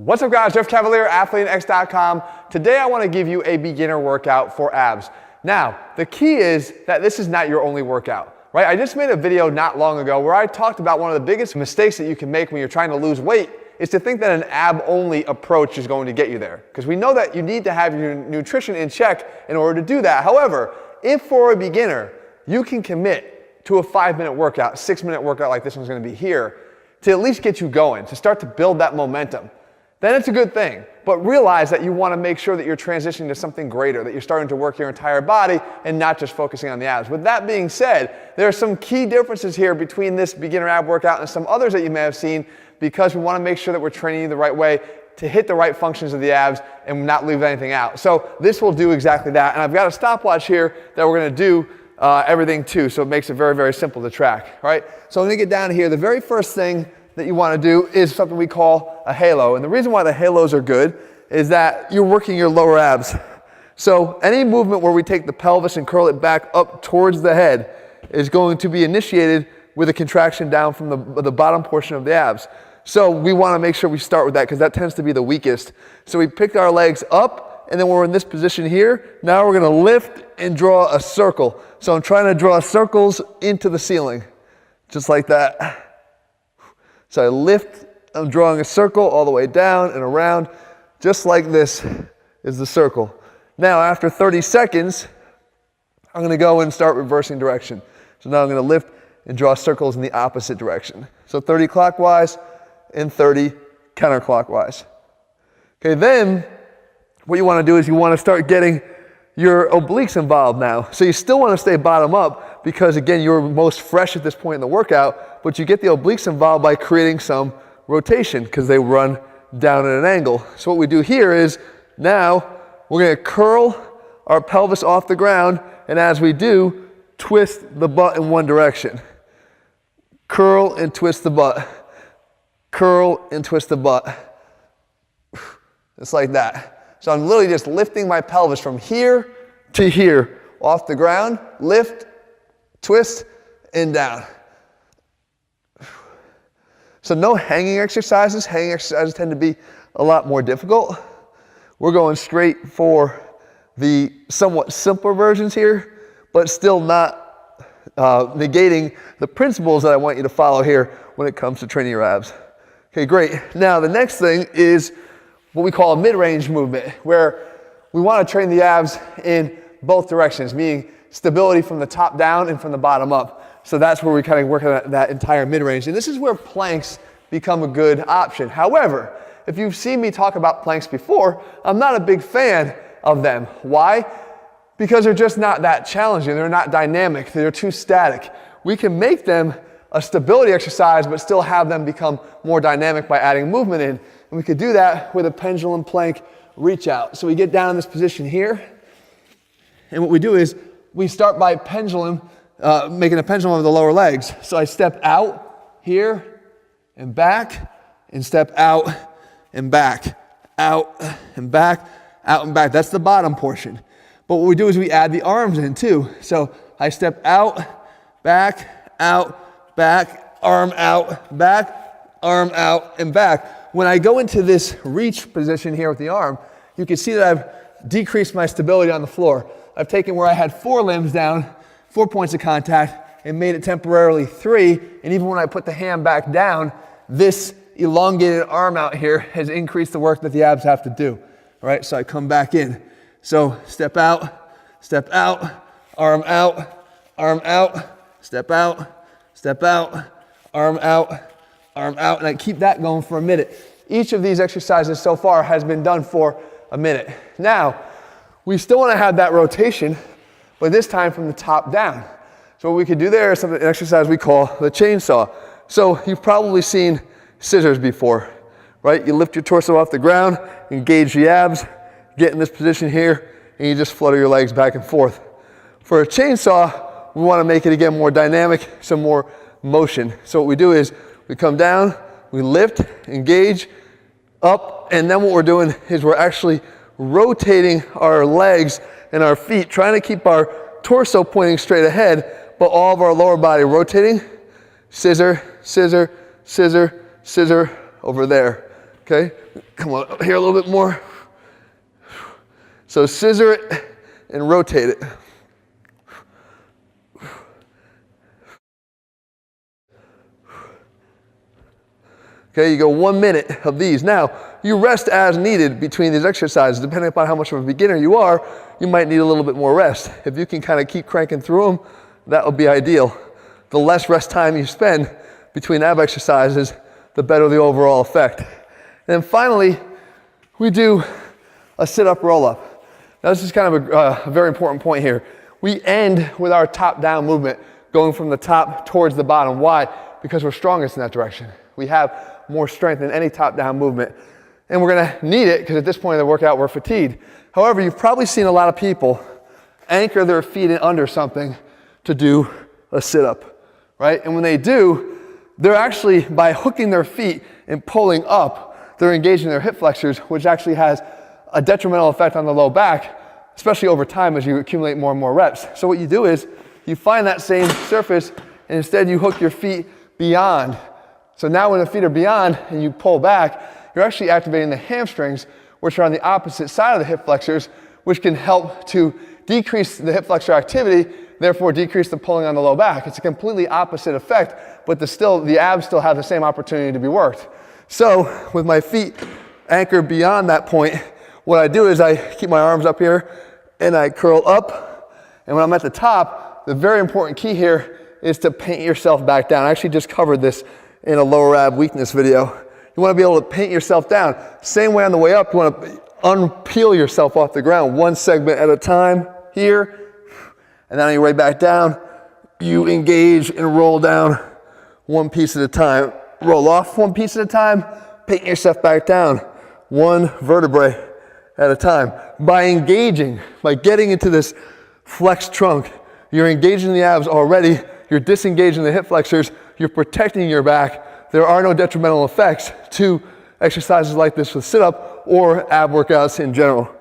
What's up guys, Jeff Cavalier, Athlean-X.com. Today I want to give you a beginner workout for abs. Now, the key is that this is not your only workout, right? I just made a video not long ago where I talked about one of the biggest mistakes that you can make when you're trying to lose weight is to think that an ab-only approach is going to get you there. Because we know that you need to have your nutrition in check in order to do that. However, if for a beginner, you can commit to a 5-minute workout, 6-minute workout like this one's going to be here, to at least get you going, to start to build that momentum, then it's a good thing. But realize that you want to make sure that you're transitioning to something greater, that you're starting to work your entire body and not just focusing on the abs. With that being said, there are some key differences here between this beginner ab workout and some others that you may have seen, because we want to make sure that we're training you the right way to hit the right functions of the abs and not leave anything out. So this will do exactly that. And I've got a stopwatch here that we're going to do everything to, so it makes it very, very simple to track, right? So I'm going to get down here. The very first thing that you want to do is something we call a halo. And the reason why the halos are good is that you're working your lower abs. So any movement where we take the pelvis and curl it back up towards the head is going to be initiated with a contraction down from the bottom portion of the abs. So we want to make sure we start with that because that tends to be the weakest. So we pick our legs up, and then we're in this position here. Now we're going to lift and draw a circle. So I'm trying to draw circles into the ceiling, just like that. So I lift, I'm drawing a circle all the way down and around, just like this is the circle. Now after 30 seconds, I'm going to go and start reversing direction. So now I'm going to lift and draw circles in the opposite direction. So 30 clockwise and 30 counterclockwise. Okay, then what you want to do is you want to start getting your obliques involved now. So you still want to stay bottom up because, again, you're most fresh at this point in the workout, but you get the obliques involved by creating some rotation because they run down at an angle. So what we do here is now we're going to curl our pelvis off the ground, and as we do, twist the butt in one direction. Curl and twist the butt. Curl and twist the butt. Just like that. So I'm literally just lifting my pelvis from here to here, off the ground, lift, twist, and down. So no hanging exercises. Hanging exercises tend to be a lot more difficult. We're going straight for the somewhat simpler versions here, but still not negating the principles that I want you to follow here when it comes to training your abs. Okay, great. Now the next thing is what we call a mid-range movement, where we want to train the abs in both directions, meaning stability from the top down and from the bottom up. So that's where we kind of work on that entire mid-range. And this is where planks become a good option. However, if you've seen me talk about planks before, I'm not a big fan of them. Why? Because they're just not that challenging. They're not dynamic. They're too static. We can make them a stability exercise, but still have them become more dynamic by adding movement in. And we could do that with a pendulum plank reach out. So we get down in this position here. And what we do is we start by pendulum, making a pendulum of the lower legs. So I step out here and back, and step out and back, out and back, out and back. That's the bottom portion. But what we do is we add the arms in too. So I step out, back, arm out, back, arm out, and back. When I go into this reach position here with the arm, you can see that I've decreased my stability on the floor. I've taken where I had 4 limbs down, 4 points of contact, and made it temporarily 3. And even when I put the hand back down, this elongated arm out here has increased the work that the abs have to do. All right, so I come back in. So step out, arm out, step out, arm out, and I keep that going for a minute. Each of these exercises so far has been done for a minute. Now, we still want to have that rotation, but this time from the top down. So what we could do there is an exercise we call the chainsaw. So you've probably seen scissors before, right? You lift your torso off the ground, engage the abs, get in this position here, and you just flutter your legs back and forth. For a chainsaw, we want to make it again more dynamic, some more motion. So what we do is we come down, we lift, engage, up, and then what we're doing is we're actually rotating our legs and our feet, trying to keep our torso pointing straight ahead, but all of our lower body rotating, scissor, scissor, scissor, scissor over there. Okay, come on up here a little bit more. So scissor it and rotate it. Okay, you go 1 minute of these. Now, you rest as needed between these exercises. Depending upon how much of a beginner you are, you might need a little bit more rest. If you can kind of keep cranking through them, that would be ideal. The less rest time you spend between ab exercises, the better the overall effect. And then finally, we do a sit-up roll-up. Now, this is kind of a very important point here. We end with our top-down movement, going from the top towards the bottom. Why? Because we're strongest in that direction. We have more strength than any top-down movement. And we're gonna need it because at this point in the workout, we're fatigued. However, you've probably seen a lot of people anchor their feet in under something to do a sit-up, right? And when they do, they're actually, by hooking their feet and pulling up, they're engaging their hip flexors, which actually has a detrimental effect on the low back, especially over time as you accumulate more and more reps. So what you do is you find that same surface and instead you hook your feet beyond. So now when the feet are beyond and you pull back, you're actually activating the hamstrings, which are on the opposite side of the hip flexors, which can help to decrease the hip flexor activity, therefore decrease the pulling on the low back. It's a completely opposite effect, but the abs still have the same opportunity to be worked. So with my feet anchored beyond that point, what I do is I keep my arms up here and I curl up. And when I'm at the top, the very important key here is to paint yourself back down. I actually just covered this in a lower ab weakness video. You want to be able to paint yourself down. Same way on the way up, you want to unpeel yourself off the ground, one segment at a time here. And then on your way back down, you engage and roll down one piece at a time. Roll off one piece at a time, paint yourself back down, one vertebrae at a time. By engaging, by getting into this flexed trunk, you're engaging the abs already, you're disengaging the hip flexors, you're protecting your back. There are no detrimental effects to exercises like this with sit-up or ab workouts in general.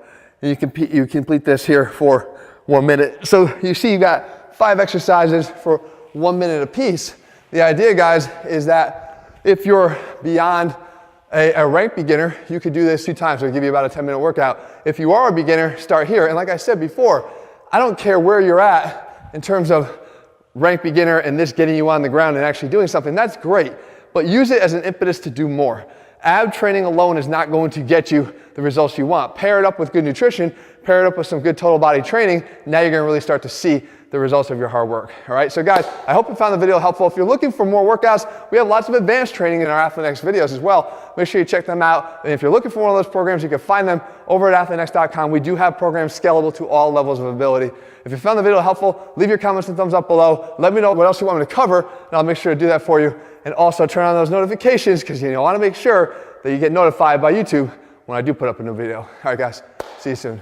And you complete this here for 1 minute. So you see you got 5 exercises for 1 minute apiece. The idea, guys, is that if you're beyond a ranked beginner, you could do this 2 times. It'll give you about a 10-minute workout. If you are a beginner, start here. And like I said before, I don't care where you're at in terms of ranked beginner and this getting you on the ground and actually doing something. That's great, but use it as an impetus to do more. Ab training alone is not going to get you the results you want. Pair it up with good nutrition, pair it up with some good total body training. Now you're gonna really start to see the results of your hard work. All right, so guys, I hope you found the video helpful. If you're looking for more workouts, we have lots of advanced training in our Athlean-X videos as well. Make sure you check them out. And if you're looking for one of those programs, you can find them over at Athlean-X.com. We do have programs scalable to all levels of ability. If you found the video helpful, leave your comments and thumbs up below. Let me know what else you want me to cover, and I'll make sure to do that for you. And also turn on those notifications because you want to make sure that you get notified by YouTube when I do put up a new video. All right, guys, see you soon.